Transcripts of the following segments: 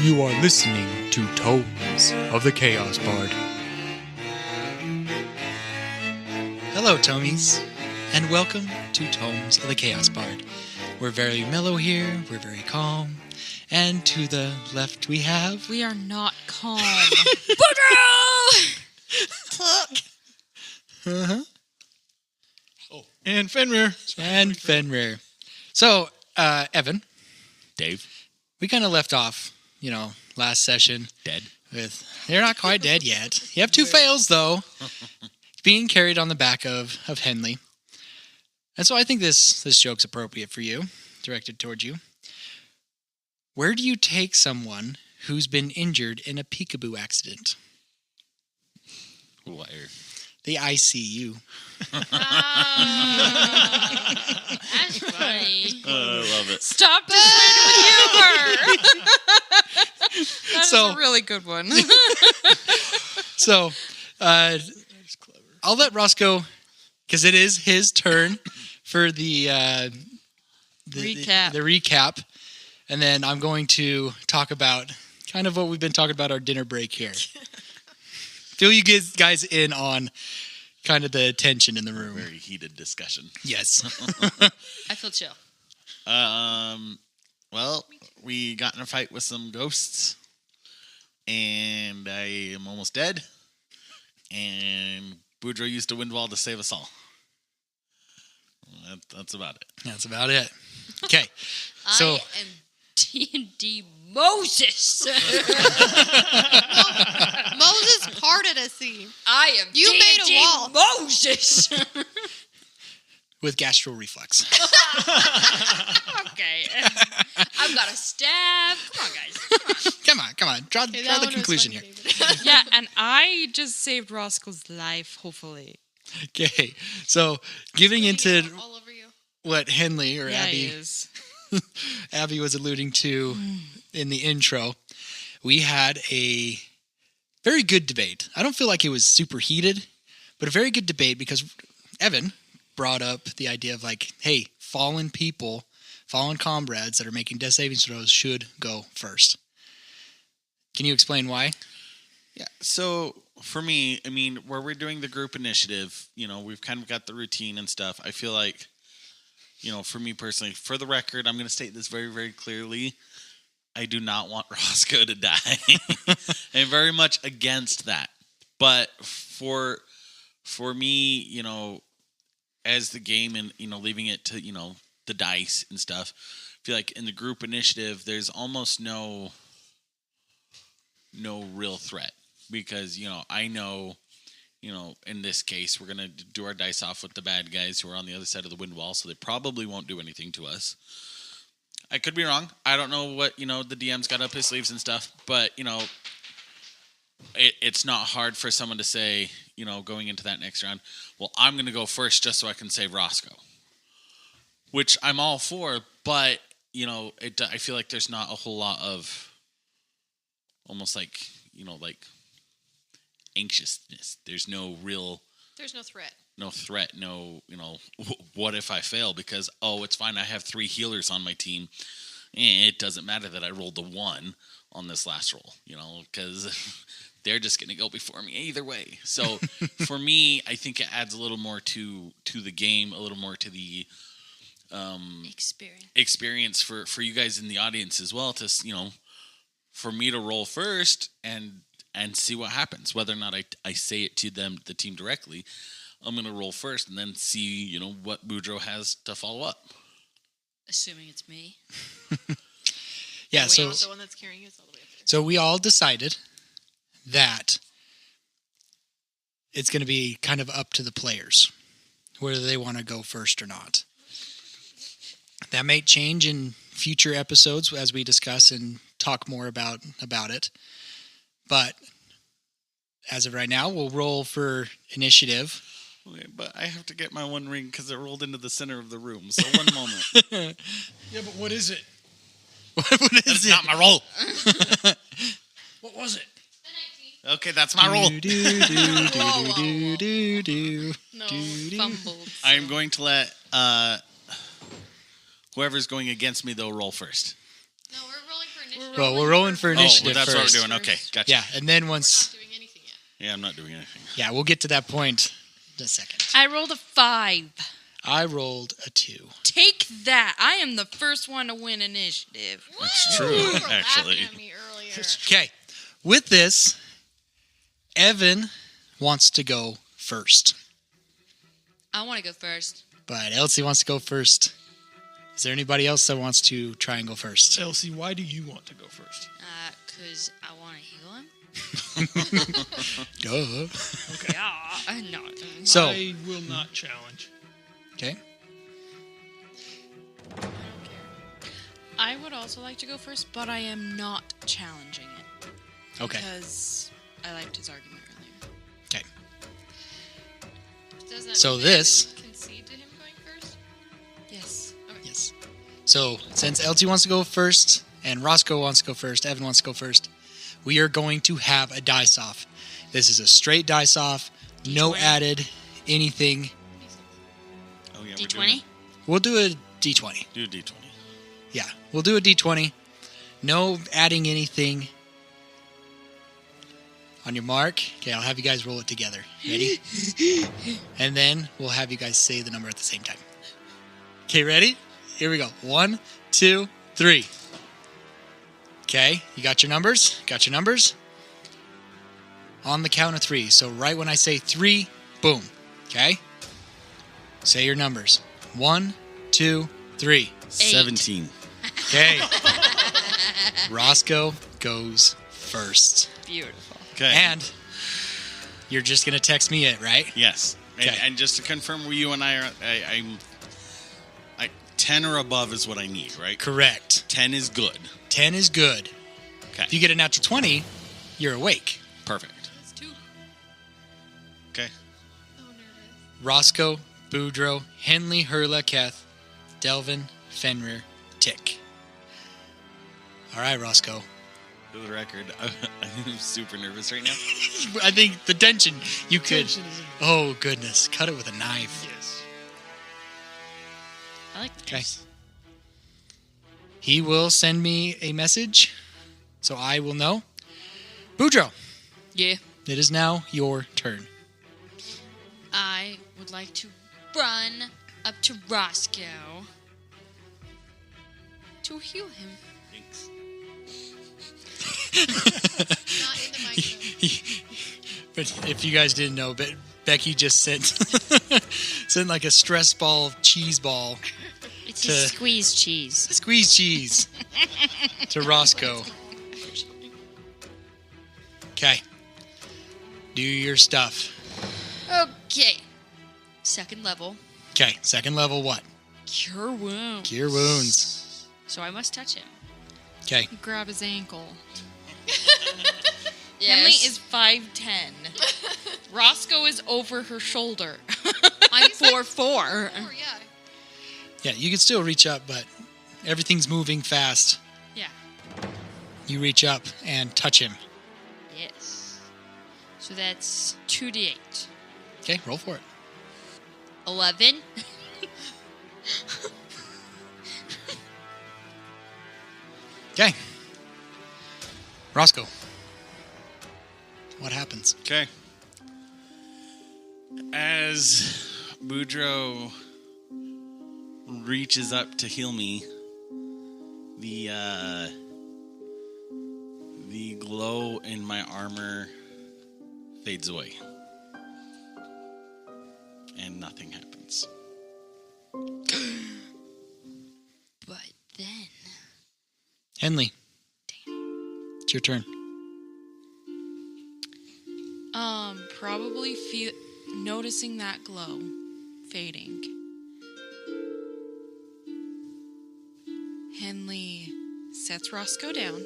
You are listening to Tomes of the Chaos Bard. Hello, Tomies, and welcome to Tomes of the Chaos Bard. We're very mellow here, we're very calm, and to the left we have... We are not calm. Boudreaux! Uh-huh. Oh, and Fenrir. And Fenrir. So, Evan. Dave. We kind of left off, last session. Dead. They're not quite dead yet. You have two fails, though. Being carried on the back of Henley. And so I think this joke's appropriate for you, directed towards you. Where do you take someone who's been injured in a peekaboo accident? Where? The ICU. That's funny. I love it. Stop just with humor. That's a really good one. So, I'll let Roscoe, because it is his turn for the recap, and then I'm going to talk about kind of what we've been talking about our dinner break here. Fill you guys in on kind of the tension in the room. Very heated discussion. Yes. I feel chill. Well, we got in a fight with some ghosts, and I am almost dead, and Boudreaux used a wind wall to save us all. That's about it. That's about it. Okay. So, I am D&D Moses. Moses parted a sea. I am You D&D made a wall. Moses. with gastral reflux. Okay. I've got a stab. Come on, guys. Come on. Draw the conclusion here. Yeah, and I just saved Roscoe's life, hopefully. Okay. So, giving into all over you. what Henley or Yeah, Abby he is. Abby was alluding to in the intro, we had a very good debate. I don't feel like it was super heated, but a very good debate because Evan brought up the idea of like, hey, fallen comrades that are making death saving throws should go first. Can you explain why? Yeah, so for me, I mean, where we're doing the group initiative, we've kind of got the routine and stuff. I feel like, for me personally, for the record, I'm going to state this very, very clearly. I do not want Roscoe to die. I'm very much against that. But for me, as the game and, leaving it to, the dice and stuff, I feel like in the group initiative, there's almost no real threat. Because, I know, in this case, we're going to do our dice off with the bad guys who are on the other side of the wind wall, so they probably won't do anything to us. I could be wrong. I don't know what, the DM's got up his sleeves and stuff, but, it's not hard for someone to say, going into that next round, well, I'm going to go first just so I can save Roscoe. Which I'm all for, but, I feel like there's not a whole lot of almost like, anxiousness. There's no threat. No threat. No, what if I fail? Because, it's fine. I have 3 healers on my team. It doesn't matter that I rolled a 1 on this last roll, because they're just going to go before me either way. So for me, I think it adds a little more to the game, a little more to the experience for you guys in the audience as well. To for me to roll first and see what happens. Whether or not I say it to the team directly, I'm going to roll first and then see, what Boudreaux has to follow up. Assuming it's me. Yeah, so the one that's carrying us all the way up there. So we all decided that it's going to be kind of up to the players whether they want to go first or not. That may change in future episodes as we discuss and talk more about it. But as of right now, we'll roll for initiative. Okay, but I have to get my 1 ring because it rolled into the center of the room. So 1 moment. Yeah, but what is it? What is That's it? not my roll. What was it? Okay, that's my roll. No, Fumbled. I am going to let whoever's going against me, though, roll first. No, we're rolling for initiative. Well, we're rolling for initiative that's first. what we're doing. Okay, gotcha. Yeah, and then We're once... not doing anything yet. Yeah, I'm not doing anything. Yeah, we'll get to that point in a second. I rolled a 5. I rolled a 2. Take that. I am the first one to win initiative. That's true, You were actually. laughing at me earlier. Okay, with this, Evan wants to go first. I want to go first. But Elsie wants to go first. Is there anybody else that wants to try and go first? Elsie, why do you want to go first? Because I want to heal him. Duh. Okay. Yeah, no. So, I will not challenge. okay. I would also like to go first, but I am not challenging it. Okay. Because I liked his argument earlier. Okay. Does that So mean this- that I concede to him going first? Yes. Yes. So, since Elsie wants to go first, and Roscoe wants to go first, Evan wants to go first, we are going to have a dice-off. This is a straight dice-off, no D20. added anything. Oh, yeah, D20? We'll do a D20. Do D20. Yeah, we'll do a D20. No adding anything. On your mark. Okay, I'll have you guys roll it together. Ready? And then we'll have you guys say the number at the same time. Okay, ready? Here we go. 1, 2, 3. Okay, you got your numbers? Got your numbers? On the count of 3. So right when I say 3, boom. Okay? Say your numbers. 1, 2, 3. 17. Okay. Roscoe goes first. Beautiful. Okay. And you're just going to text me it, right? Yes. Okay. And just to confirm, you and I are, I'm 10 or above is what I need, right? Correct. 10 is good. 10 is good. Okay. If you get a natural 20, you're awake. Perfect. That's 2. Okay. So nervous. Roscoe, Boudreaux, Henley, Hurla, Keth, Delvin, Fenrir, Tick. All right, Roscoe. For the record, I'm super nervous right now. I think the tension you could... Tension is in- Oh, goodness. Cut it with a knife. Yes. I like Okay. this. He will send me a message, so I will know. Boudreaux, Yeah. it is now your turn. I would like to run up to Roscoe to heal him. Thanks. Not in the microphone. But if you guys didn't know, Becky just sent sent like a stress ball, cheese ball, It's To- his squeeze cheese. squeeze cheese to Roscoe. Okay. Do your stuff. Okay. Second level. Okay, second level what? Cure wounds. Cure wounds. So I must touch him. Okay. Grab his ankle. Henley is 5'10". Roscoe is over her shoulder. I'm 4'4". Oh, yeah. Yeah, you can still reach up, but everything's moving fast. Yeah. You reach up and touch him. Yes. So that's 2d8. Okay, roll for it. 11. Okay. Roscoe. What happens? Okay. As Boudreaux reaches up to heal me, the glow in my armor fades away. And nothing happens. But then... Henley. It's your turn. Probably noticing that glow fading. Henley sets Roscoe down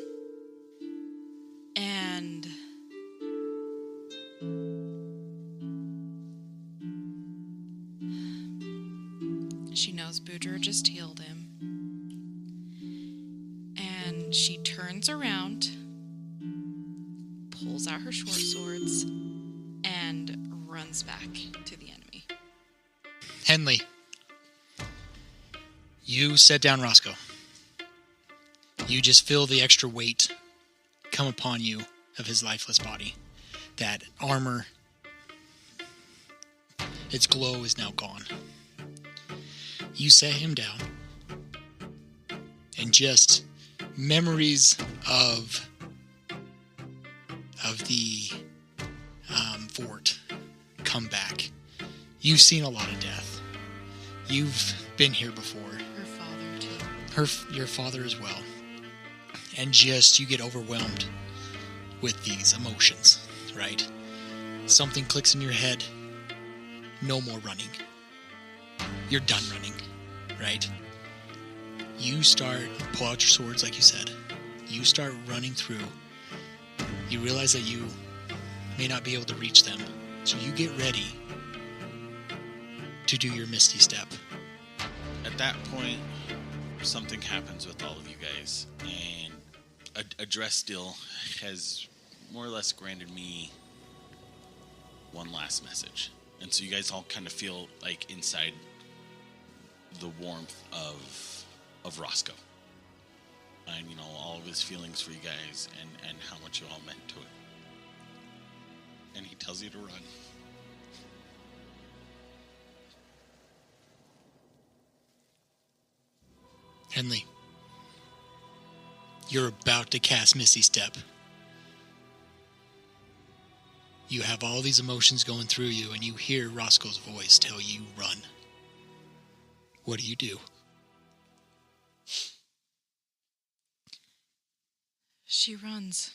and she knows Boudreaux just healed him. And she turns around, pulls out her short swords, and runs back to the enemy. Henley. You set down Roscoe. You just feel the extra weight come upon you of his lifeless body. That armor, its glow is now gone. You set him down, and just memories of the fort come back. You've seen a lot of death. You've been here before. Her father, too. Your father as well. And just, you get overwhelmed with these emotions, right? Something clicks in your head. No more running. You're done running, right? You start, pull out your swords like you said. You start running through. You realize that you may not be able to reach them. So you get ready to do your Misty Step. At that point, something happens with all of you guys, and a dress deal has more or less granted me one last message. And so you guys all kind of feel like inside the warmth of Roscoe. And, you know, all of his feelings for you guys and how much you all meant to it. And he tells you to run. Henley, you're about to cast Misty Step. You have all these emotions going through you, and you hear Roscoe's voice tell you, run. What do? She runs.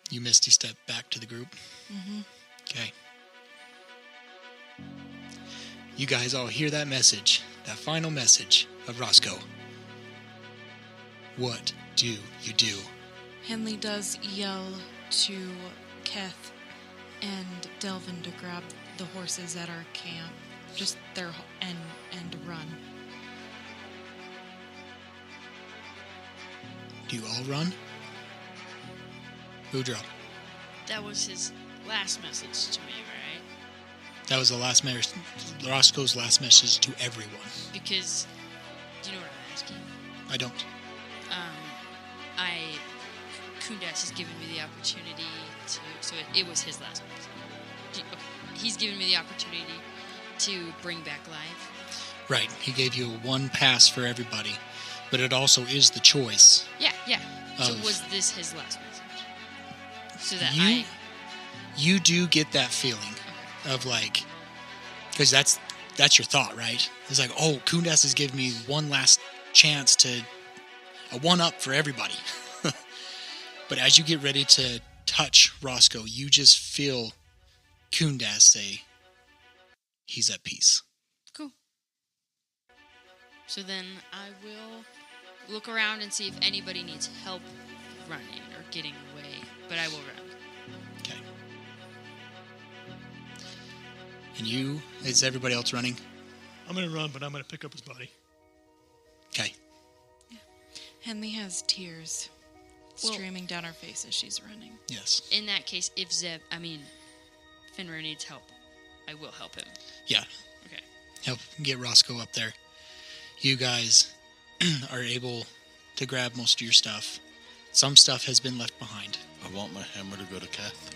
You Misty Step back to the group? Mm-hmm. Okay. You guys all hear that message, that final message of Roscoe. What do you do? Henley does yell to Keth and Delvin to grab the horses at our camp. Just their and run. Do you all run? Boudreaux. That was his last message to me, right? That was the last message. Roscoe's last message to everyone. Because, do you know what I'm asking? I don't. Kundas has given me the opportunity to, so it was his last message. Okay. He's given me the opportunity to bring back life. Right. He gave you one pass for everybody, but it also is the choice. Yeah. So was this his last message? So that you do get that feeling of like, because that's your thought, right? It's like, oh, Kundas has given me one last chance to a one-up for everybody. But as you get ready to touch Roscoe, you just feel Kundas say, he's at peace. Cool. So then I will look around and see if anybody needs help running or getting away. But I will run. Okay. And you, is everybody else running? I'm going to run, but I'm going to pick up his body. Okay. Henley has tears streaming down her face as she's running. Yes. In that case, if Fenrir needs help, I will help him. Yeah. Okay. Help get Roscoe up there. You guys are able to grab most of your stuff. Some stuff has been left behind. I want my hammer to go to Kath.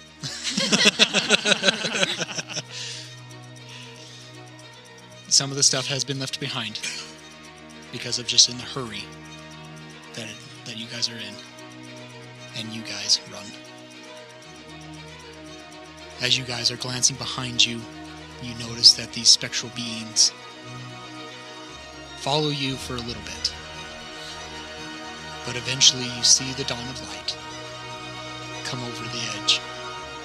Some of the stuff has been left behind because of just in the hurry that you guys are in. And you guys run. As you guys are glancing behind you, you notice that these spectral beings follow you for a little bit. But eventually you see the dawn of light come over the edge,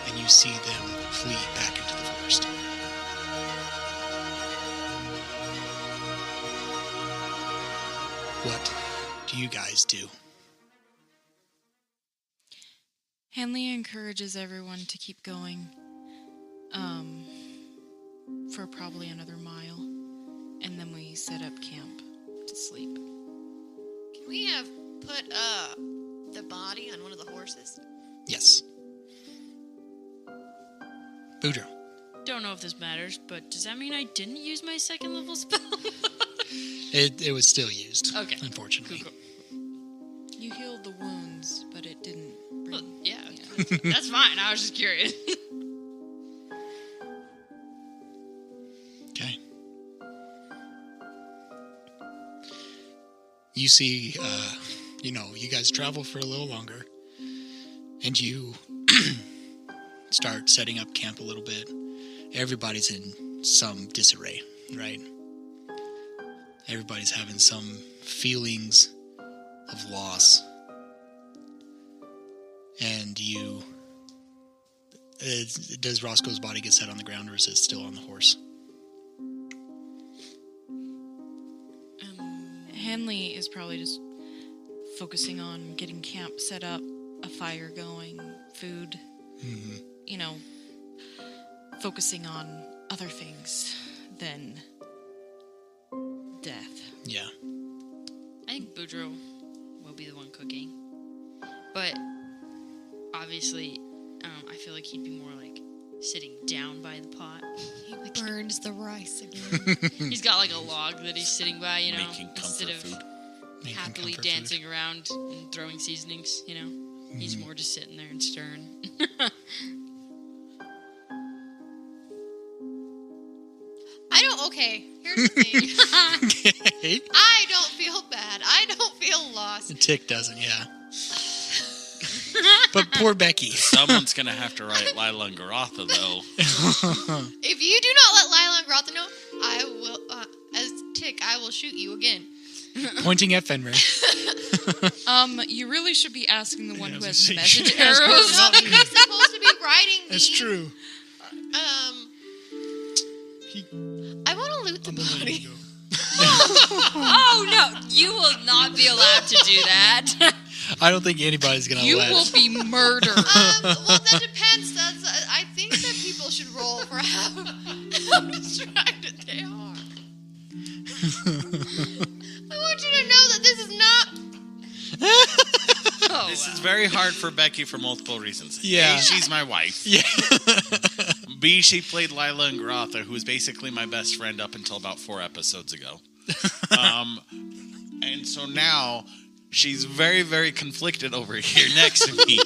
and you see them flee back into the forest. What do you guys do? Henley encourages everyone to keep going for probably another mile, and then we set up camp to sleep. Can we have put the body on one of the horses? Yes. Boudreaux. Don't know if this matters, but does that mean I didn't use my second level spell? It was still used. Okay. Unfortunately. Cool. You healed the wounds, but it didn't. Well, yeah, that's fine. I was just curious. Okay. You see, you guys travel for a little longer, and you start setting up camp a little bit. Everybody's in some disarray, right? Everybody's having some feelings of loss. And does Roscoe's body get set on the ground, or is it still on the horse? Henley is probably just focusing on getting camp set up, a fire going, food. Mm-hmm. Focusing on other things than death. Yeah. I think Boudreaux will be the one cooking. But obviously, I feel like he'd be more like sitting down by the pot. He burns the rice again. He's got like a log that he's sitting by, Making instead comfort of food. Making happily comfort dancing around and throwing seasonings, He's more just sitting there and stirring. Okay, here's the thing. Okay. I don't feel bad. I don't feel lost. Tick doesn't, yeah. But poor Becky. Someone's going to have to write Lila and Garotha, though. If you do not let Lila and Grotha know, I will, as Tick, I will shoot you again. Pointing at Fenrir. You really should be asking the one who I has was gonna message say, ask her, arrows. not me. He's supposed to be writing me. That's true. I want to loot the I'm gonna let body. you go. Oh, no. You will not be allowed to do that. I don't think anybody's going to You let. will be murdered. Well, that depends. I think that people should roll for how distracted they are. I want you to know that this is not... Oh, This wow. is very hard for Becky for multiple reasons. Yeah. A, she's my wife. Yeah. B, she played Lila and Garotha, who was basically my best friend up until about 4 episodes ago. And so now she's very, very conflicted over here next to me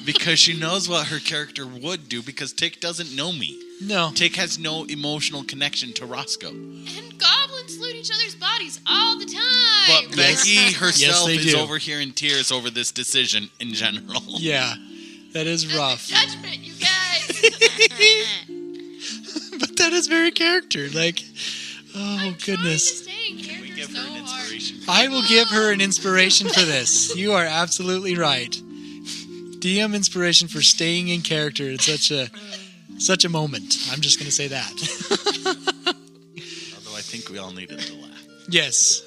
because she knows what her character would do because Tick doesn't know me. No. Tick has no emotional connection to Roscoe. And goblins loot each other's bodies all the time. But Becky herself they is do. over here in tears over this decision in general. Yeah. That is rough. Judgment, you guys. But that is very character. Like, oh, goodness. Trying to stay in We character give so her an hard. inspiration. I will give her an inspiration for this. You are absolutely right. DM inspiration for staying in character. It's such a moment. I'm just going to say that. Although I think we all needed to laugh. Yes.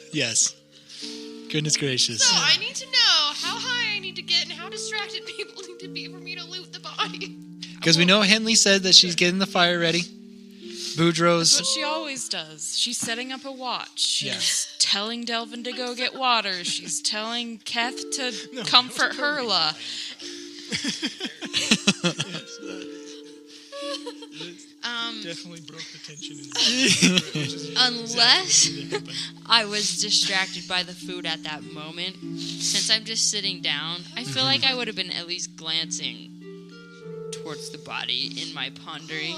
Goodness gracious. So I need to know how high I need to get and how distracted people need to be for me to loot the body. Because we know Henley said that she's getting the fire ready. That's Boudreaux's. what she always does. She's setting up a watch. She's Yeah. telling Delvin to go get water. She's telling Keth to comfort Hurla. Definitely broke the tension. In Unless Exactly what happened. I was distracted by the food at that moment, since I'm just sitting down, I feel like I would have been at least glancing towards the body in my pondering,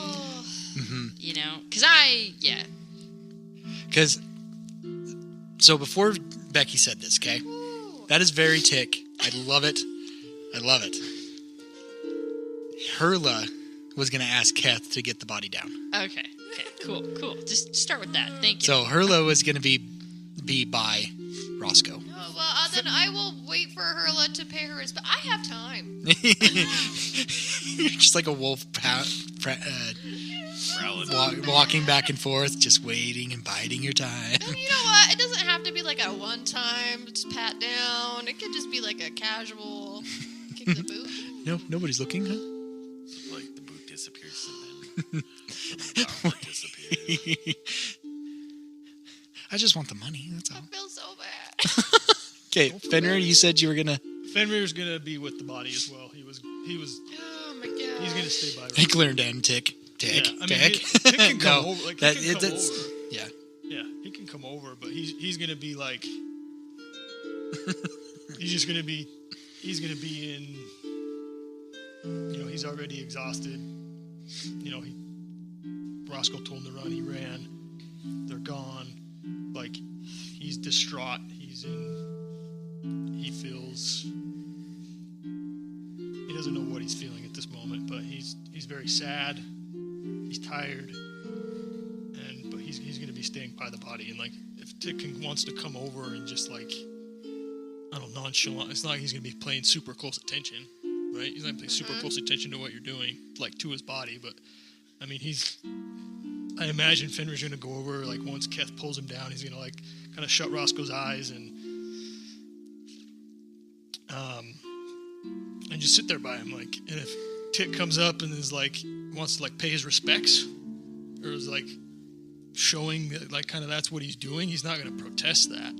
Because, so before Becky said this, okay? That is very Tick. I love it. Hurla was going to ask Keth to get the body down. Okay, cool. Just start with that. Thank you. So Hurla was going to be by Roscoe. Oh, well, then I will wait for Hurla to pay her respect. I have time. You're just like a wolf walking back and forth, just waiting and biding your time. And you know what? It doesn't have to be like a one-time just pat down. It could just be like a casual kick the boot. No, nobody's looking, huh? Like the boot disappears and then the power disappears. I just want the money, that's all. I feel so bad. Okay, Fenrir, you said you were going to... Fenrir's gonna be with the body as well. He was. Oh my god. He's gonna stay by. Hey, clear down, Tick. Yeah, I mean, Tick. Tick can come No, over. Like, that- he can come that's- over. Yeah. Yeah, He can come over, but he's gonna be like, he's gonna be in, he's already exhausted. Roscoe told him to run, he ran. They're gone. Like, he's distraught. He doesn't know what he's feeling at this moment, but he's very sad. He's tired. But he's going to be staying by the body. And like, if Tick wants to come over and just like, I don't know, nonchalant, it's not like he's going to be paying super close attention, right? He's not paying super close attention to what you're doing, like to his body. But I mean, I imagine Fenrir's going to go over, like once Keth pulls him down, he's going to like kind of shut Roscoe's eyes and just sit there by him, like. And if Tick comes up and is like wants to like pay his respects, or is like showing that, like, kind of that's what he's doing, he's not going to protest that.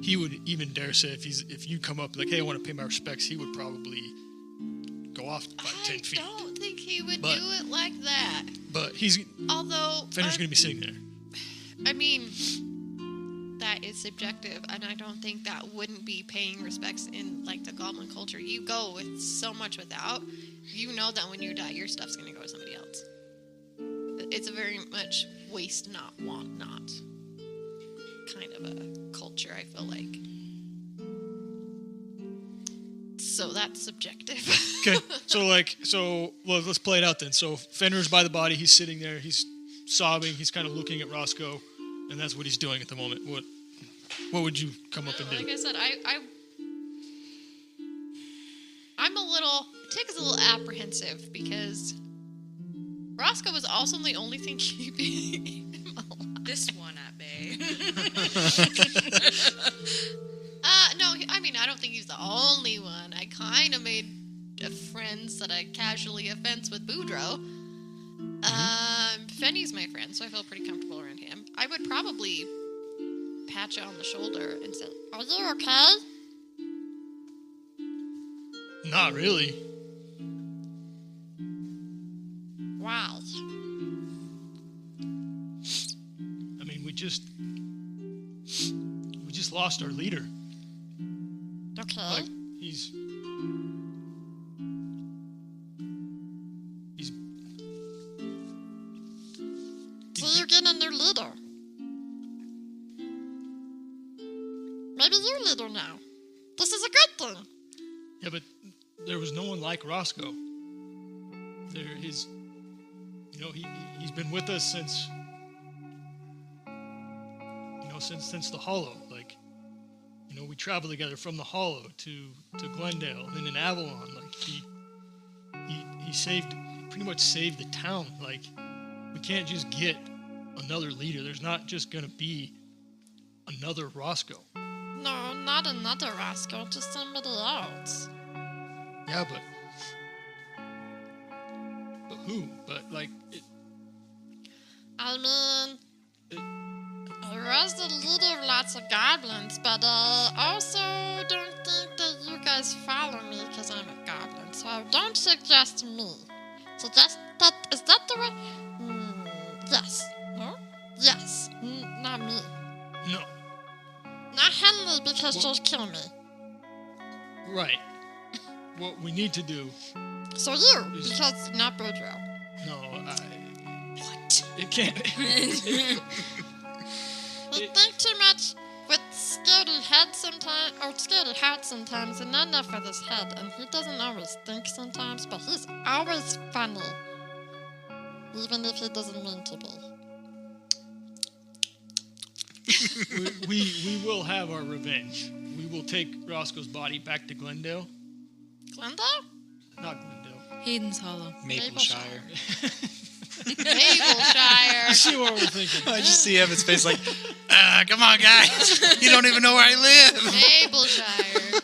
He would even dare say if you come up like, hey, I want to pay my respects, he would probably go off by 10 feet. I don't think he would do it like that. But Fenrir's going to be sitting there. I mean, that is subjective, and I don't think that wouldn't be paying respects in like the goblin culture. You go with so much without, you know that when you die, your stuff's going to go to somebody else. It's a very much waste not, want not kind of a culture, I feel like. So that's subjective. Okay, so let's play it out then. So Fenrir's by the body, he's sitting there, he's sobbing, he's kind of looking at Roscoe, and that's what he's doing at the moment. What would you come up and do? Like I said, Tick is a little apprehensive because Roscoe was also the only thing keeping him alive. This one at bay. No, I don't think he's the only one. I kind of made friends that I casually offense with Boudreaux. Fenny's my friend, so I feel pretty comfortable around him. I would probably pat you on the shoulder and say, "Are you okay?" Not really. Wow. I mean, we just lost our leader. Okay. Like, he's So you're getting a new leader. Maybe you're leader now. This is a good thing. Yeah, but there was no one like Roscoe. He's been with us since the Hollow. Like, we traveled together from the Hollow to Glendale, and then in Avalon. Like, he pretty much saved the town. Like, we can't just get another leader. There's not just gonna be another Roscoe. No, not another Roscoe, just somebody else. Yeah, but who? But like, I mean, I was the leader of lots of goblins, but I also don't think that you guys follow me because I'm a goblin. So don't suggest me. Suggest that, is that the right? Yes. No? Yes. Not me. no, Not Henley because she'll kill me. right. What we need to do. So you, because not Boudreaux. No, what? It can't. We think too much with scaredy head sometimes, or scaredy heart sometimes, and not enough with his head. And he doesn't always think sometimes, but he's always funny. Even if he doesn't mean to be. we will have our revenge. We will take Roscoe's body back to Glendale. Glendale? Not Glendale. Hayden's Hollow. Mapleshire. Mapleshire. You see what we're thinking? I just see Evan's face like, come on, guys. You don't even know where I live. Mapleshire.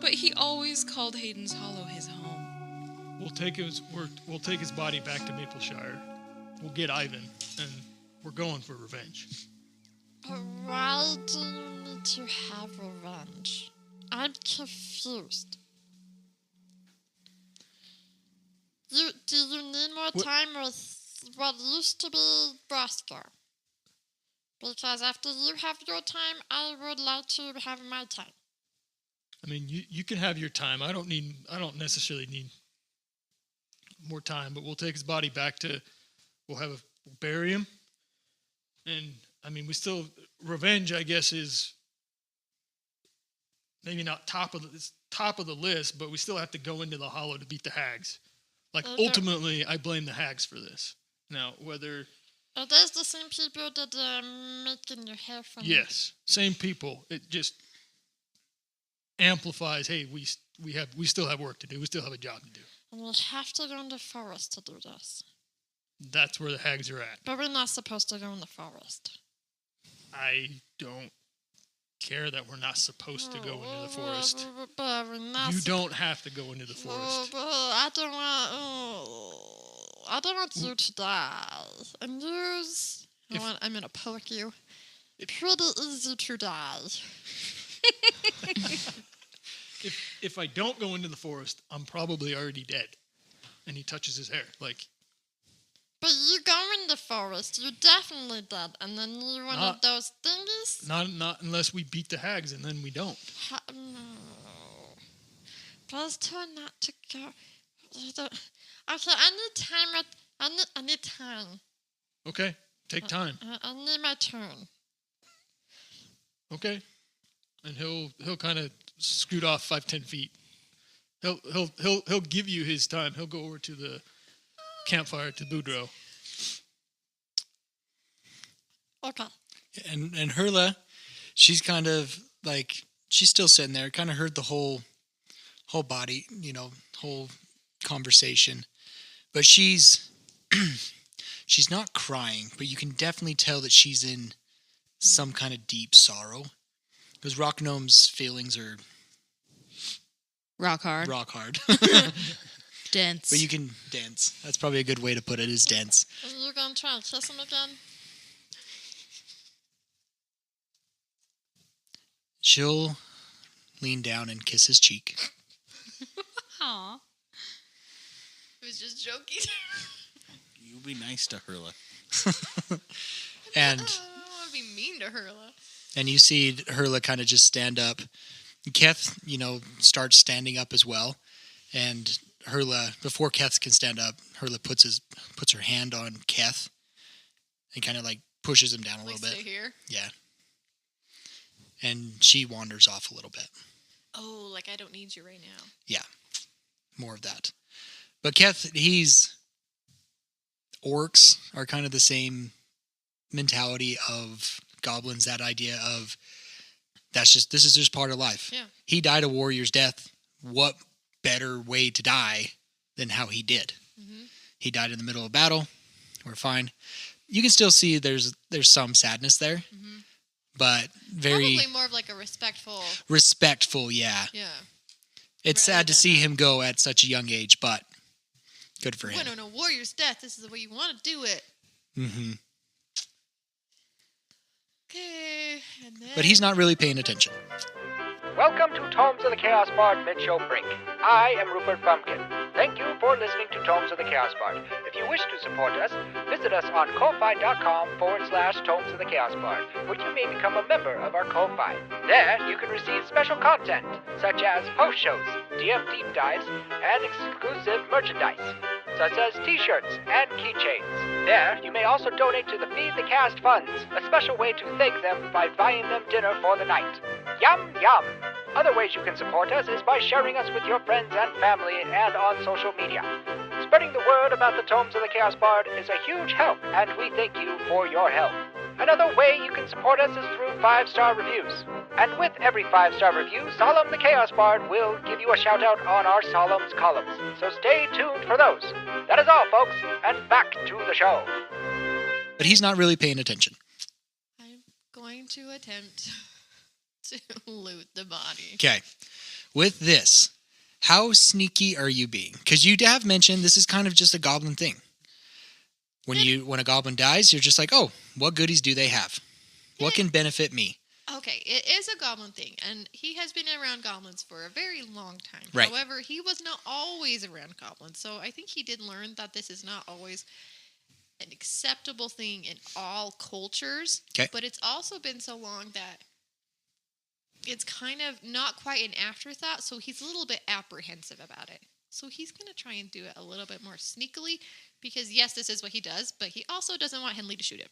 But he always called Hayden's Hollow his home. We'll take his body back to Mapleshire. We'll get Ivan, and we're going for revenge. But why do you need to have revenge? I'm confused. Do you need more time with what used to be Roscoe. Because after you have your time, I would like to have my time. I mean, you can have your time. I don't necessarily need more time, but we'll take his body back to, we'll bury him. And I mean, revenge, I guess, is maybe not top of the list, but we still have to go into the hollow to beat the hags. Like, ultimately, I blame the hags for this. Now, whether... Are those the same people that are making your hair funny? Yes, same people. It just amplifies, hey, we still have work to do. We still have a job to do. And we have to go in the forest to do this. That's where the hags are at. But we're not supposed to go in the forest. I don't care that we're not supposed to go into the forest. But we're not You don't have to go into the forest. But I don't want you to die. And I'm gonna poke you. Pretty easy to die. If I don't go into the forest, I'm probably already dead. And he touches his hair. Like, but you go in the forest, you're definitely dead. And then you're one of those thingies? Not unless we beat the hags, and then we don't. No. Please try not to go. Okay, I need time. Okay, take time. I need my turn. Okay. And he'll kind of scoot off 5-10 feet. He'll give you his time. He'll go over to the campfire to Boudreaux. Okay. And Hurla, she's kind of like, she's still sitting there, kind of heard the whole body, whole conversation. But she's not crying, but you can definitely tell that she's in some kind of deep sorrow. Because Rock Gnome's feelings are Rock hard. rock hard. Dense. But you can dance. That's probably a good way to put it, is dance. Are you going to try and kiss him again? She'll lean down and kiss his cheek. Aw. It was just joking. You be nice to Hurla. And I don't want to be mean to Hurla. And you see Hurla kind of just stand up. Keth, starts standing up as well. And Hurla, before Keth can stand up, Hurla puts her hand on Keth and kind of like pushes him down a little bit. Stay here? Yeah. And she wanders off a little bit. Oh, like I don't need you right now. Yeah. More of that. But Keth, orcs are kind of the same mentality of goblins, that idea of this is just part of life. Yeah. He died a warrior's death. What better way to die than how he did? Mm-hmm. He died in the middle of battle. We're fine. You can still see there's some sadness there, Mm-hmm. but very probably more of like a respectful. Yeah. Yeah. It's Rather sad to than see him go at such a young age, but good for him. Went on a warrior's death. This is the way you want to do it. Mm-hmm. Okay. And then... But he's not really paying attention. Welcome to Tomes of the Chaos Bard Mid-Show Break. I am Rupert Bumpkin. Thank you for listening to Tomes of the Chaos Bard. If you wish to support us, visit us on ko-fi.com/Tomes of the Chaos Bard, where you may become a member of our Ko-Fi. There, you can receive special content, such as post-shows, DM deep dives, and exclusive merchandise, such as t-shirts and keychains. There, you may also donate to the Feed the Cast funds, a special way to thank them by buying them dinner for the night. Yum, yum! Other ways you can support us is by sharing us with your friends and family and on social media. Spreading the word about the Tomes of the Chaos Bard is a huge help, and we thank you for your help. Another way you can support us is through 5-star reviews. And with every 5-star review, Solemn the Chaos Bard will give you a shout-out on our Solemn's columns. So stay tuned for those. That is all, folks, and back to the show. But he's not really paying attention. I'm going to attempt to loot the body. Okay. With this, how sneaky are you being? Because you have mentioned this is kind of just a goblin thing. When a goblin dies, you're just like, oh, what goodies do they have? What can benefit me? Okay, it is a goblin thing, and he has been around goblins for a very long time. Right. However, he was not always around goblins, so I think he did learn that this is not always an acceptable thing in all cultures. Okay. But it's also been so long that it's kind of not quite an afterthought, so he's a little bit apprehensive about it. So he's going to try and do it a little bit more sneakily because, yes, this is what he does, but he also doesn't want Henley to shoot him.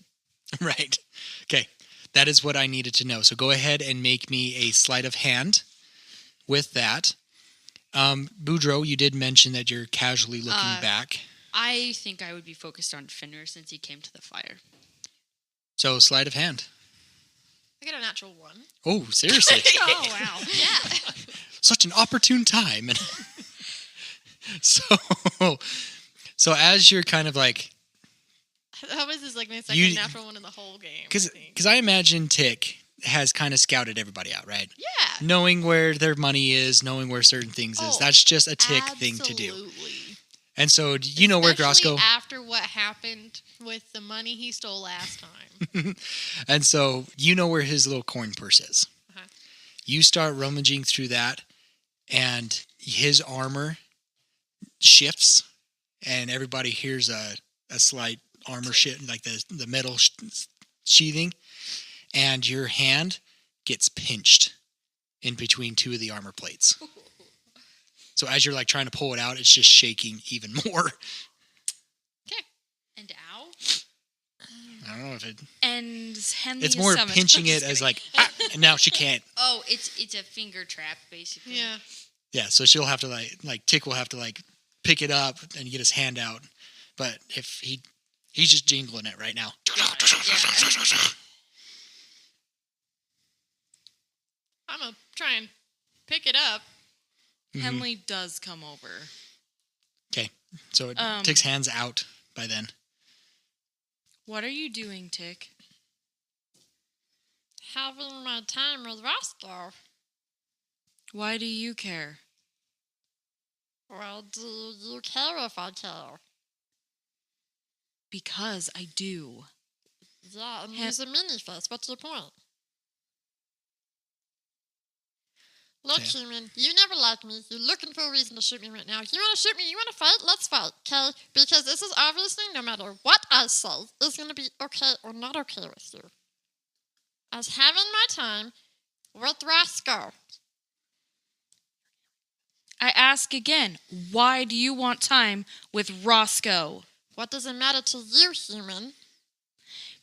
Right. Okay. That is what I needed to know. So go ahead and make me a sleight of hand with that. Boudreaux, you did mention that you're casually looking back. I think I would be focused on Fenrir since he came to the fire. So sleight of hand. I got a natural 1. Oh, seriously. Oh, wow. Yeah. Such an opportune time. So as you're kind of like, That was his like my second You- natural 1 in the whole game. because I imagine Tick has kind of scouted everybody out, right? Yeah. Knowing where their money is, knowing where certain things is. Oh, That's just a Tick thing to do. Absolutely. And so do you know where Especially Roscoe? after what happened with the money he stole last time. And so you know where his little coin purse is. Uh-huh. You start rummaging through that, and his armor shifts, and everybody hears a slight armor shit, like the metal sheathing, and your hand gets pinched in between two of the armor plates. So as you're like trying to pull it out, it's just shaking even more. And ow. I don't know if it. And Henley It's is more summoned. pinching I'm it just as kidding. like, ah, and now she can't. Oh, it's a finger trap, basically. Yeah. Yeah, so she'll have to like Tick will have to like pick it up and get his hand out. But if he's just jingling it right now. I'm going to try and pick it up. Henley does come over. Okay, so it Um, Tick's hands out by then. What are you doing, Tick? Having my time with Roscoe. Why do you care? Well, do you care if I care? Because I do. Yeah, and Ha- he's a mini-face. What's your point? Look, Okay. human, you never liked me. You're looking for a reason to shoot me right now. You want to shoot me? You want to fight? Let's fight, okay? Because this is obviously, no matter what I say, is going to be okay or not okay with you. I was having my time with Roscoe. I ask again, why do you want time with Roscoe? What does it matter to you, human?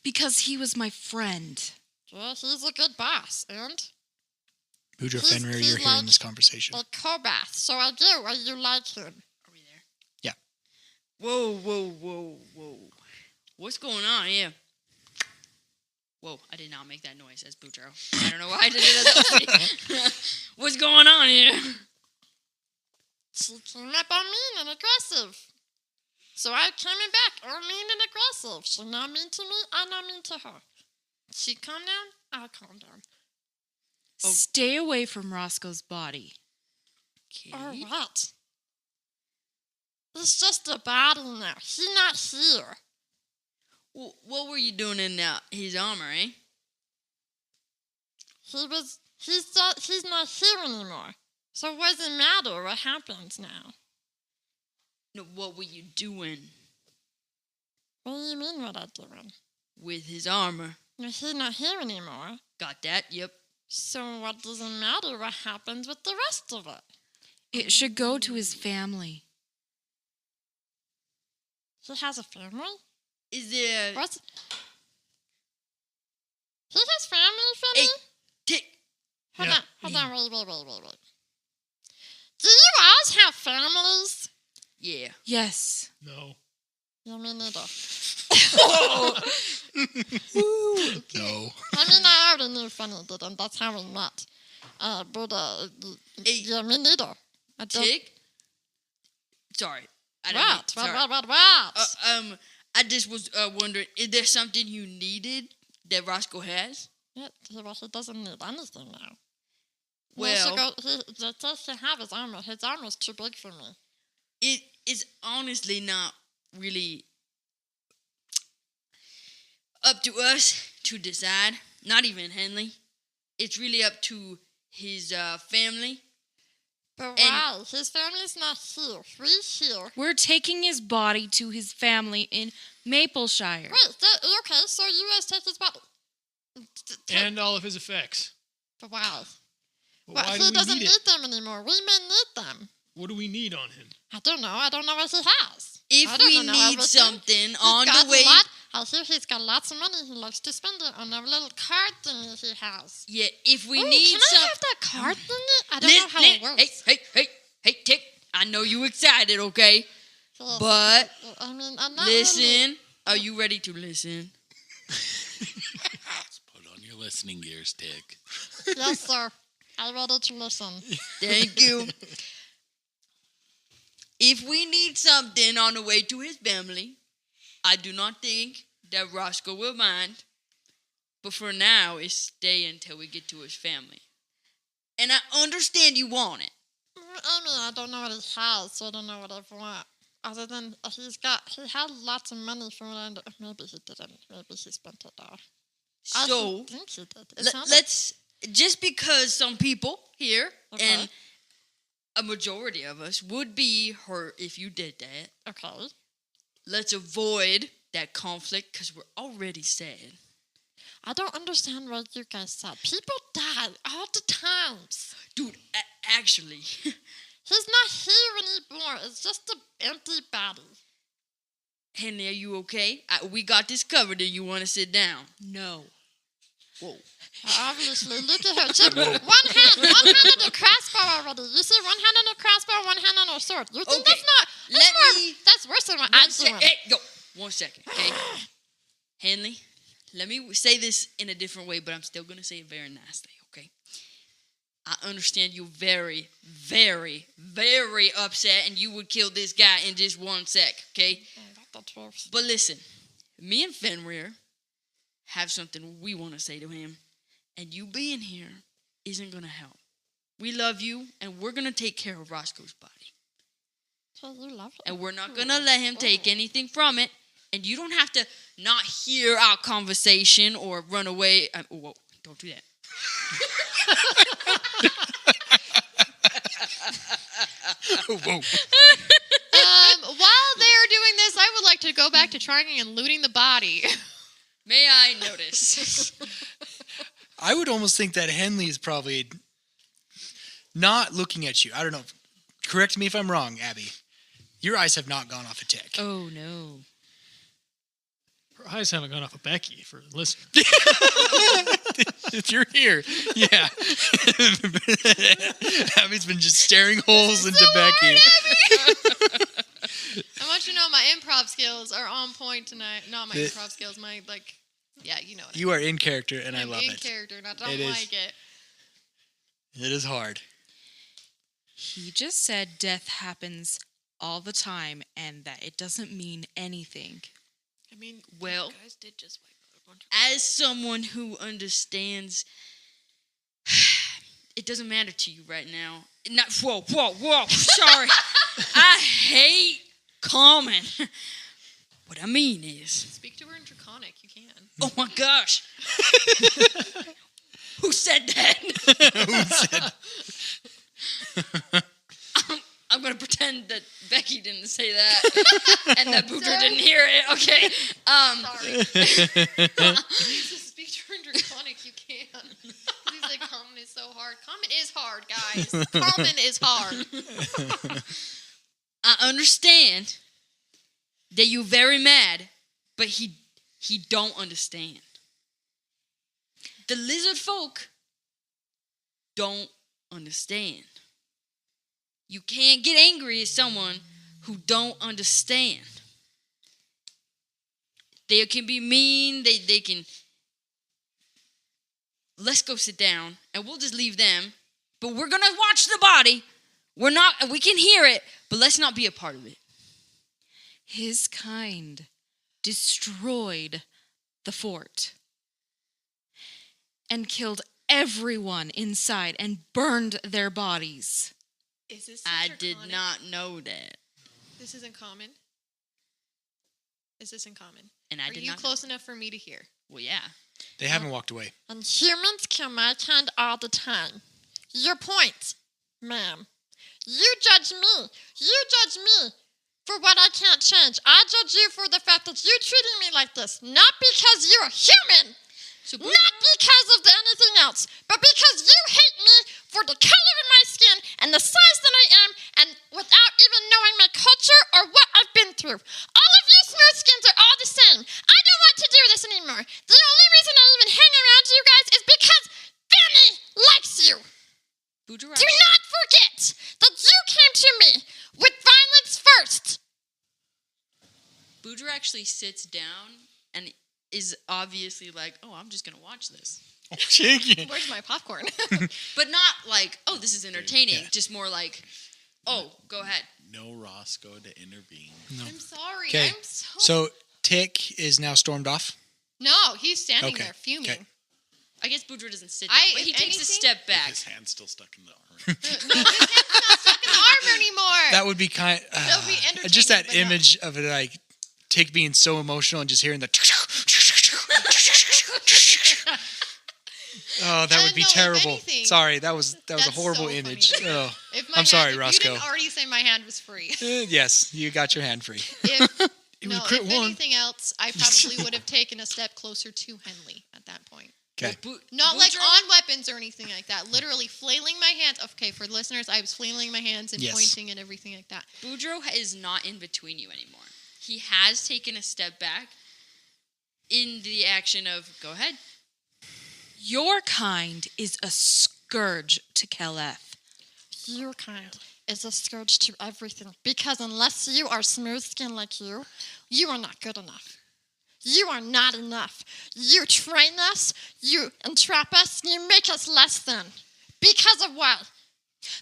Because he was my friend. Yeah, he's a good boss, and Boudreaux He's- Fenrir, he's you're hearing like- this conversation. a Kobath, so I do. Are you like him? Are we there? Yeah. Whoa. What's going on here? Whoa, I did not make that noise as Boudreaux. I don't know why I did it as What's going on here? She came up on mean and aggressive. So I came back all mean and aggressive. She not mean to me, I not mean to her. She calm down, I'll calm down. Oh. Stay away from Roscoe's body. Or what? It's just a body now. He not here. What were you doing in his armor, eh? He's not here anymore. So what does it matter what happens now? No, what were you doing What do you mean what I'm doing? with his armor? No, he's not here anymore. Got that? Yep. So what does it matter what happens with the rest of it? It should go to his family. He has a family? Is there... What? He has family, Hey, Finny? Tick. Hold Yeah. on, wait. Do you guys have families? Yeah. Yes. No. Yeah, me neither. No. I mean, I already knew Funny didn't. That's how we met. Hey, Yeah, me neither. I don't. Tick? Sorry. I didn't mean- What? sorry. What? I just was wondering, is there something you needed that Roscoe has? Yeah, he doesn't need anything now. Well, He just have his armor. His armor's too big for me. it is honestly not really up to us to decide. Not even Henley. It's really up to his family. But why? His family's not here. We're here. We're taking his body to his family in Mapleshire. Wait, okay, so you guys take his body. And all of his effects. But why? But Well, why he do we doesn't need need it? them anymore. We may need them. What do we need on him? I don't know. I don't know what he has. If I don't we know need everything. something He's on got the way, a lot. I hear he's got lots of money. He likes to spend it on a little card thingy he has. yeah, if we Ooh, need can I some, have that card thingy? I don't know how it works. Hey, Tick. I know you excited, okay? Yes. But I mean, I'm not listen. Really... Are you ready to listen? Put on your listening gears, Tick. Yes, sir. I'm ready to listen. Thank you. If we need something on the way to his family, I do not think that Roscoe will mind. But for now, it's stay until we get to his family. And I understand you want it. I mean, I don't know what he has, so I don't know what I want. Other than he had lots of money from it. Maybe he didn't. Maybe he spent it all. I So, think he did. It sounded- let's, just because some people here Okay. and a majority of us would be hurt if you did that, Okay. let's avoid that conflict because we're already sad. I don't understand what you guys said. People die all the times. Dude, actually, He's not here anymore. It's just an empty body. Henley, are you okay? We got this covered. Do you want to sit down? No. Whoa. Obviously, look at her. She, one hand on the crossbow already. You see, one hand on the crossbow, one hand on her sword. You think Okay. that's worse than what I'm doing. Hey, go. 1 second, okay? Henley, let me say this in a different way, but I'm still going to say it very nicely, okay? I understand you're very, very, very upset and you would kill this guy in just 1 sec, okay? That's worse. But listen, me and Fenrir have something we want to say to him, and you being here isn't going to help. We love you, and we're going to take care of Roscoe's body. So you love it. And we're not going to let him take anything from it. And you don't have to not hear our conversation or run away. Whoa, don't do that. Whoa. While they are doing this, I would like to go back to trying and looting the body. May I notice? I would almost think that Henley is probably not looking at you. I don't know. Correct me if I'm wrong, Abby. Your eyes have not gone off a tick. Oh, no. Her eyes haven't gone off of Becky for listening. If you're here, yeah. Abby's been just staring holes into Becky. I want you to know my improv skills are on point tonight. Not my The- improv skills, yeah, you know what You are in character, and I I'm love in it. character, and I don't It is. like it. It is hard. He just said death happens all the time and that it doesn't mean anything. I mean, Well, you guys did just wipe out a bunch of... as someone who understands, it doesn't matter to you right now. Whoa, sorry. I hate common. What I mean is, Speak to her in Draconic, you can. oh my gosh. Who said that? I'm going to pretend that Becky didn't say that and that Boudreaux didn't hear it. Okay. Sorry. Speak to her in Draconic, you can. He's like, common is so hard. Common is hard, guys. Common is hard. I understand that you're very mad, but he don't understand. The lizard folk don't understand. You can't get angry at someone who don't understand. They can be mean, they can... Let's go sit down, and we'll just leave them. But we're going to watch the body. We can hear it, but let's not be a part of it. His kind destroyed the fort and killed everyone inside and burned their bodies. Is this I Draconic? did not know that. This isn't common. Is this in common? And I Are did you not close enough for me to hear? Well, yeah. They haven't walked away. And humans kill my kind all the time. Your point, ma'am. You judge me. You judge me for what I can't change. I judge you for the fact that you're treating me like this. Not because you're a human. So Not because of anything else, but because you hate me for the color of my skin and the size that I am, and without even knowing my culture or what I've been through. All of you smooth skins are all the same. I don't want to do this anymore. The only reason I even hang around you guys is because Fanny likes you. Boudreaux Do not forget that you came to me with violence first. Boudreaux actually sits down and is obviously like, oh, I'm just going to watch this. Chicken. Where's my popcorn? But not like, oh, this is entertaining. Yeah. Just more like, oh, go ahead. No Roscoe to intervene. I'm sorry. Okay. I'm so... So Tick is now stormed off. No, he's standing Okay. there fuming. Okay. I guess Boudreaux doesn't sit down, but if he takes a anything- step back. His hand's still stuck in the armor. No, his hand's not stuck in the armor anymore. That would be kind. That would be entertaining, just that but no. image of it, like Tick being so emotional and just hearing the. Oh, that would be no, if terrible. anything, Sorry, that was a that's horrible so funny image. to me. Oh, If my I'm hand, sorry, if Roscoe. You didn't already say my hand was free. Yes, you got your hand free. If, It was no, a crit if one. anything else, I probably would have taken a step closer to Henley at that point. Okay. Not like on weapons or anything like that. Literally flailing my hands. Okay, for listeners, I was flailing my hands and Yes. pointing and everything like that. Boudreaux is not in between you anymore. He has taken a step back in the action of, go ahead. Your kind is a scourge to Keleth. Your kind is a scourge to everything. Because unless you are smooth skin like you are not good enough. You are not enough. You train us, you entrap us, you make us less than. Because of what?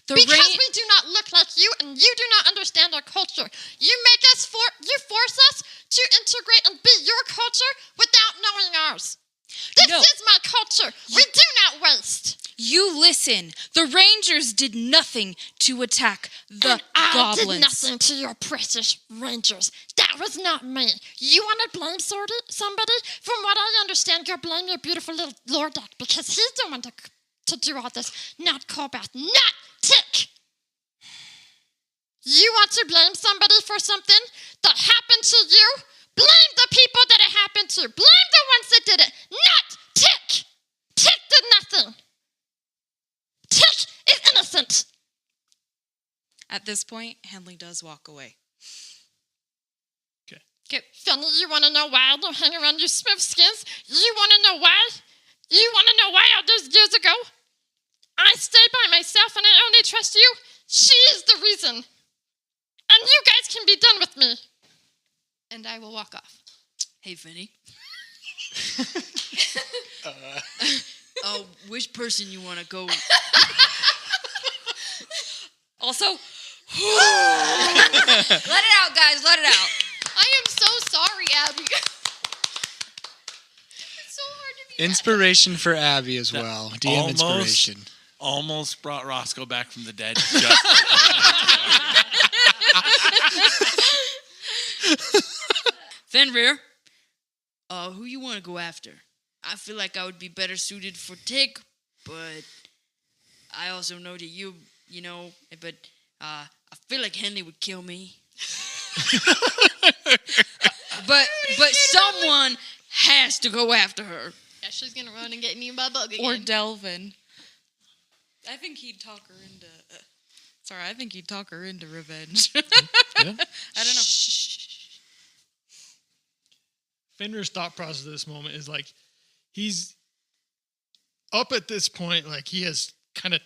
Because we do not look like you and you do not understand our culture. You make us you force us to integrate and be your culture without knowing ours. This No. is my culture. We do not waste. You listen. The Rangers did nothing to attack the And I goblins. did nothing to your precious Rangers. That was not me. You want to blame somebody? From what I understand, you'll blame your beautiful little Lordak because he's the one to do all this, not Kobath, not Tick. You want to blame somebody for something that happened to you? Blame the people that it happened to. Blame the ones that did it, not Tick. Tick did nothing. Tick is innocent. At this point, Henley does walk away. Okay, Fanny, you want to know why I don't hang around you smooth skins? You want to know why? You want to know why all those years ago? I stayed by myself and I only trust you. She is the reason. And you guys can be done with me. And I will walk off. Hey, Finny. Which person you want to go? Also, Let it out, guys. Let it out. I am so sorry, Abby. It's so hard to be Inspiration for Abby as well. DM inspiration. Almost brought Roscoe back from the dead. Just Fenrir, who you want to go after? I feel like I would be better suited for Tick, but I also know that you know, but I feel like Henley would kill me. But someone has to go after her. Yeah, she's going to run and get eaten by a bug again. or Delvin. I think he'd talk her into. I think he'd talk her into revenge. Yeah. I don't know. Fenrir's thought process at this moment is like he's up at this point, like he has kind of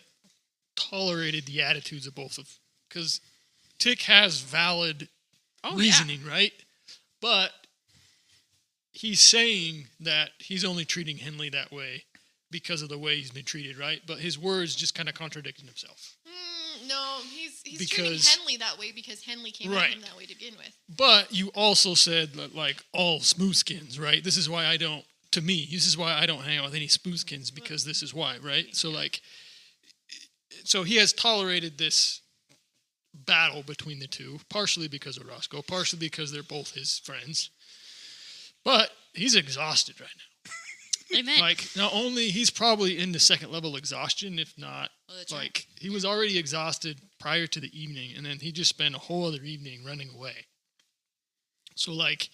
tolerated the attitudes of both of, because Tick has valid reasoning, right? But he's saying that he's only treating Henley that way because of the way he's been treated, right? But his words just kind of contradicting himself. No, he's treating Henley that way because Henley came at him that way to begin with. But you also said that, like, all smooth skins, right? This is why I don't hang out with any smooth skins, because this is why, right? So, like, so he has tolerated this battle between the two, partially because of Roscoe, partially because they're both his friends. But he's exhausted right now. Amen. Like, not only, he's probably in the second level exhaustion, if not, that's like, he was already exhausted prior to the evening, and then he just spent a whole other evening running away. So, like,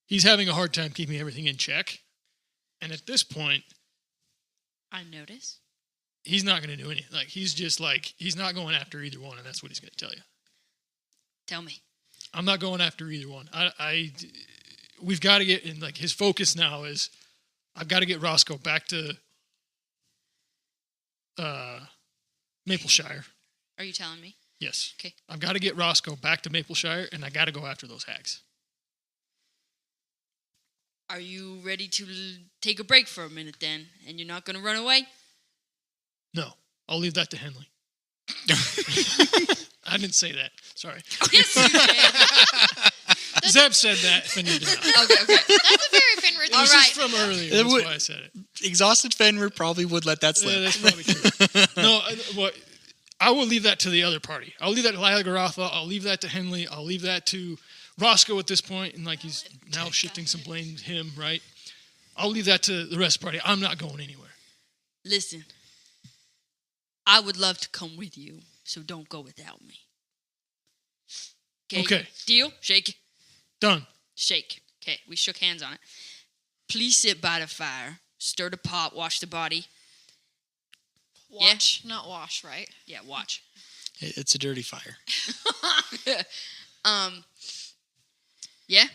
he's having a hard time keeping everything in check. And at this point, I notice. he's not going to do anything. Like, he's just like, he's not going after either one, and that's what he's going to tell you. Tell me. I'm not going after either one. We've got to get in, like, his focus now is, I've got to get Roscoe back to Mapleshire. Are you telling me? Yes. Okay. I've got to get Roscoe back to Mapleshire, and I got to go after those hags. Are you ready to take a break for a minute then, and you're not going to run away? No, I'll leave that to Henley. I didn't say that. Sorry. Yes, you did. Zeb said that. Fenrir did not. Okay. That's a very Fenrir thing. It was All just right. from earlier. It That's would- why I said it. Exhausted Fenrir probably would let that slip. Yeah, that's probably true. No, I will leave that to the other party. I'll leave that to Lagaratha. I'll leave that to Henley. I'll leave that to Roscoe at this point, and like he's now shifting some blame to him, right? I'll leave that to the rest of the party. I'm not going anywhere. Listen, I would love to come with you, so don't go without me. Okay. Deal? Shake. Done. Shake. Okay, we shook hands on it. Please sit by the fire, stir the pot, wash the body. Watch, not wash, right? Yeah, watch. It's a dirty fire. Yeah?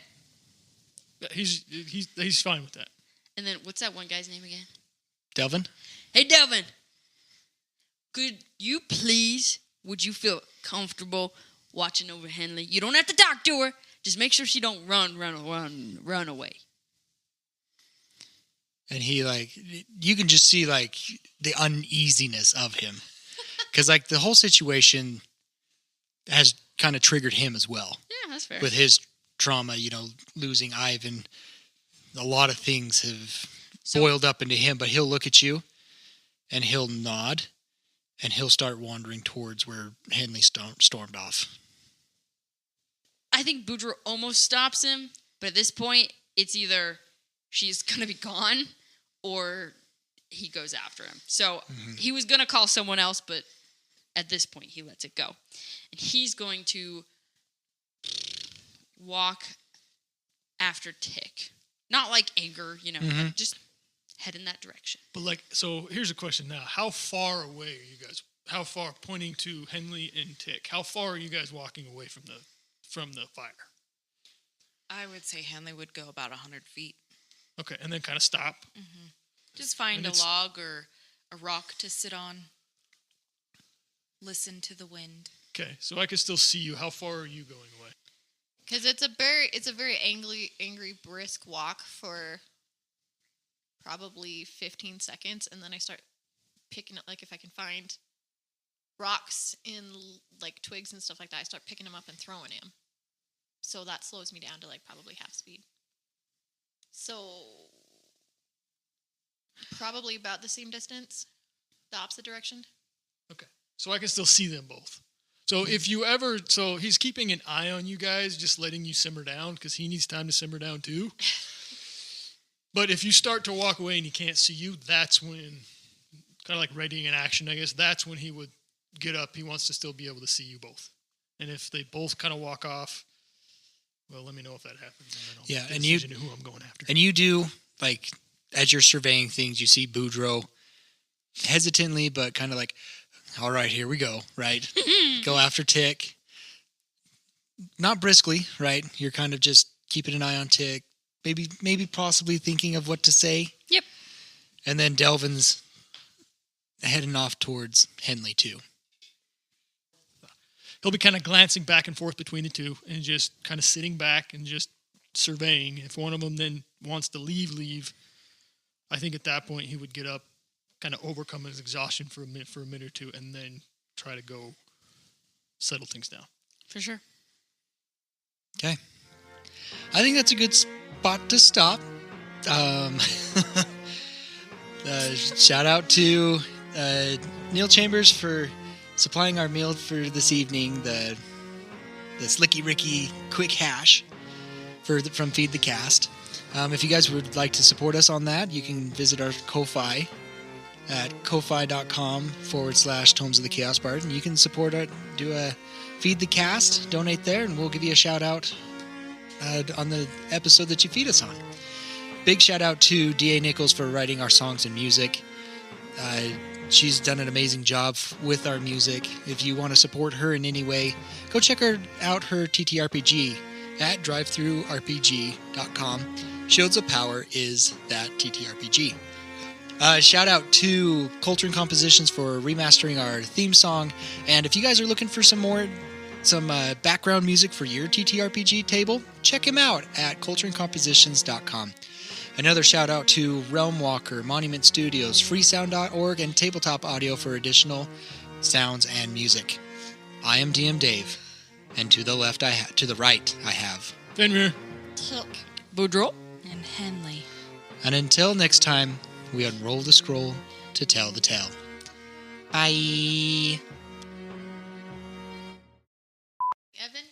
He's fine with that. And then, what's that one guy's name again? Delvin? Hey, Delvin. Could you please, would you feel comfortable watching over Henley? You don't have to talk to her. Just make sure she don't run away. And he, like, you can just see, like, the uneasiness of him. Because, like, the whole situation has kind of triggered him as well. Yeah, that's fair. With his trauma, losing Ivan. A lot of things have boiled up into him, but he'll look at you and he'll nod and he'll start wandering towards where Henley stormed off. I think Boudreaux almost stops him, but at this point, it's either she's going to be gone or he goes after him. So he was going to call someone else, but at this point, he lets it go. And he's going to walk after Tick. Not like anger, but just head in that direction. But like, so here's a question now. How far away are you guys? How far, pointing to Henley and Tick, how far are you guys walking away from the fire? I would say Henley would go about 100 feet. Okay, and then kind of stop. Just find And a it's- log or a rock to sit on. Listen to the wind. Okay, so I can still see you. How far are you going away? Because it's a very angry, brisk walk for probably 15 seconds, and then I start picking up, like, if I can find rocks in, like, twigs and stuff like that, I start picking them up and throwing them. So that slows me down to, like, probably half speed. So probably about the same distance, the opposite direction. Okay, so I can still see them both. So if you ever, so he's keeping an eye on you guys, just letting you simmer down because he needs time to simmer down too. But if you start to walk away and he can't see you, that's when, kind of like readying an action, I guess, that's when he would get up. He wants to still be able to see you both. And if they both kind of walk off, well, let me know if that happens. And then I'll Yeah, make a and you- decision who I'm going after. And you do, like, as you're surveying things, you see Boudreaux hesitantly, but kind of like, all right, here we go, right? Go after Tick. Not briskly, right? You're kind of just keeping an eye on Tick. Maybe possibly thinking of what to say. Yep. And then Delvin's heading off towards Henley, too. He'll be kind of glancing back and forth between the two and just kind of sitting back and just surveying. If one of them then wants to leave, I think at that point he would get up, kind of overcome his exhaustion for a minute or two, and then try to go settle things down. For sure. Okay. I think that's a good spot to stop. Shout out to Neil Chambers for supplying our meal for this evening, the Slicky Ricky Quick Hash from Feed the Cast. If you guys would like to support us on that, you can visit our Ko-Fi at ko-fi.com/Tomes of the Chaos Bard, and you can support it, do a feed the cast, donate there, and we'll give you a shout out on the episode that you feed us on. Big shout out to D.A. Nichols for writing our songs and music. She's done an amazing job with our music. If you want to support her in any way, go check out her TTRPG at drivethroughrpg.com. Shields of Power is that TTRPG. Shout out to Culture and Compositions for remastering our theme song. And if you guys are looking for some background music for your TTRPG table, check him out at cultureandcompositions.com. Another shout out to Realm Walker, Monument Studios, freesound.org, and Tabletop Audio for additional sounds and music. I am DM Dave, and to the right I have Fenrir. Tick. Boudreaux. And Henley. And until next time, we unroll the scroll to tell the tale. Bye. Evan?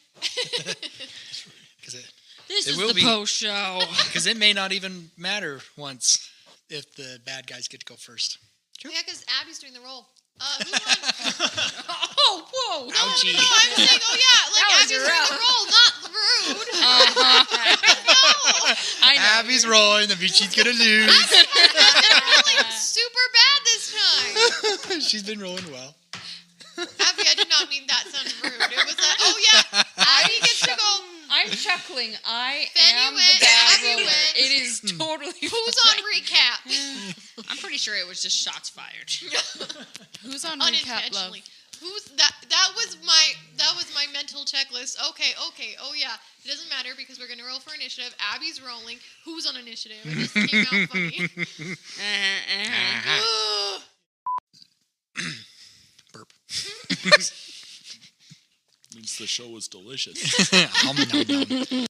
This It is will the be. post show. Because it may not even matter once if the bad guys get to go first. Yeah, because Abby's doing the roll. Who won? Oh, whoa. Ouchie. No, I'm saying, oh yeah, like That was Abby's doing the rough. roll, not rude. No. I know. Abby's rolling, the she's gonna lose. Abby's rolling super bad this time. She's been rolling well. Abby, I did not mean that sounded rude. It was like, oh yeah, Abby gets to go. I'm chuckling. I Fanny am went, the bad Abby roller. went. It is totally Who's on recap? I'm pretty sure it was just shots fired. Who's on recap, love? Unintentionally. Who's that? That was my mental checklist. Okay. Oh yeah. It doesn't matter because we're gonna roll for initiative. Abby's rolling. Who's on initiative? It just came out funny. Burp. Means the show was delicious. Nom, nom, nom.